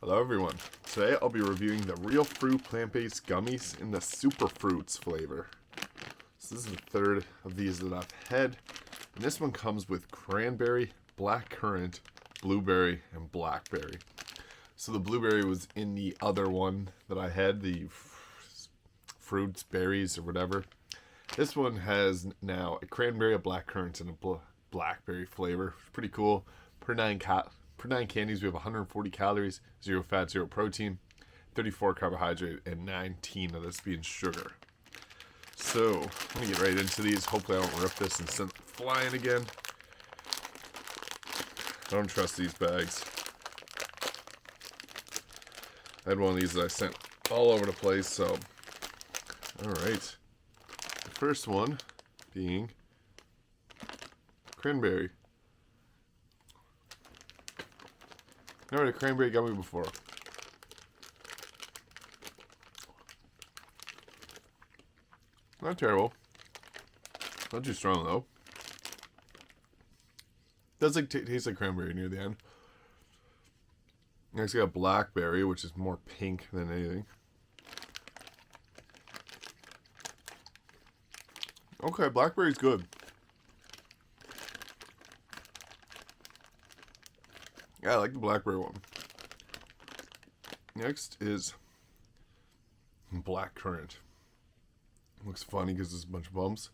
Hello everyone. Today I'll be reviewing the Real Fruit plant-based gummies in the Superfruits flavor. So this is the third of these that I've had. And this one comes with cranberry, blackcurrant, blueberry, and blackberry. So the blueberry was in the other one that I had, the fruits, berries, or whatever. This one has now a cranberry, a blackcurrant, and a blackberry flavor. Pretty cool. Per 9 candies, we have 140 calories, 0 fat, 0 protein, 34 carbohydrate, and 19 of this being sugar. So, let me get right into these. Hopefully I don't rip this and send it flying again. I don't trust these bags. I had one of these that I sent all over the place, so. Alright. The first one being cranberry. Never had a cranberry gummy before. Not terrible. Not too strong though. Does like taste like cranberry near the end. Next we got blackberry, which is more pink than anything. Okay, blackberry's good. Yeah, I like the blackberry one. Next is blackcurrant. Looks funny because there's a bunch of bumps.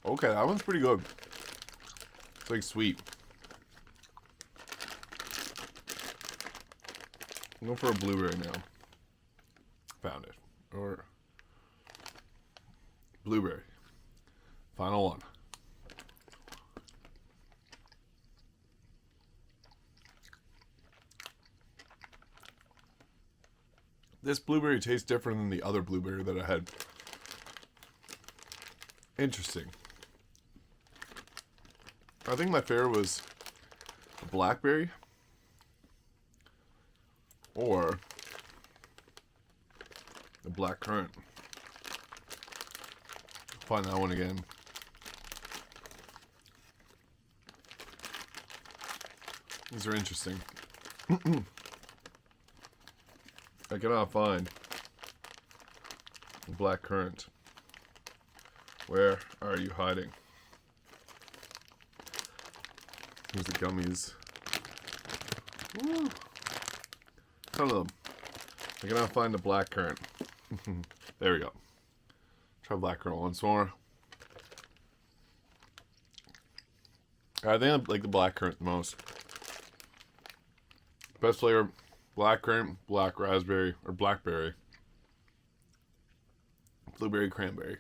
Okay, that one's pretty good. It's like sweet. I'm going for a blueberry now. Found it. Or blueberry. Final one. This blueberry tastes different than the other blueberry that I had. Interesting. I think my favorite was the blackberry or the blackcurrant. Find that one again. These are interesting. I cannot find the blackcurrant. Where are you hiding? Here's the gummies. Woo. Ton of them. I cannot find the blackcurrant. There we go. Try blackcurrant once more. I think I like the blackcurrant the most. Best flavor. Blackcurrant, black raspberry, or blackberry. Blueberry, cranberry.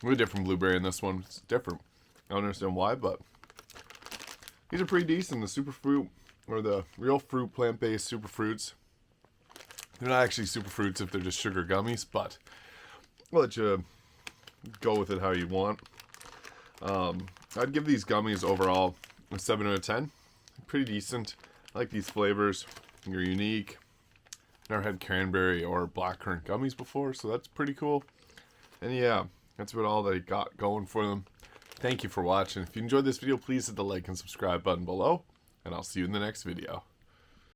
We have a different blueberry in this one. It's different. I don't understand why, but these are pretty decent. The Superfruit, or the Real Fruit plant-based Superfruits. They're not actually Superfruits if they're just sugar gummies, but I'll let you go with it how you want. I'd give these gummies overall a 7 out of 10. Pretty decent. I like these flavors. They're unique. Never had cranberry or blackcurrant gummies before, so that's pretty cool. And yeah, that's about all that I got going for them. Thank you for watching. If you enjoyed this video, please hit the like and subscribe button below, and I'll see you in the next video.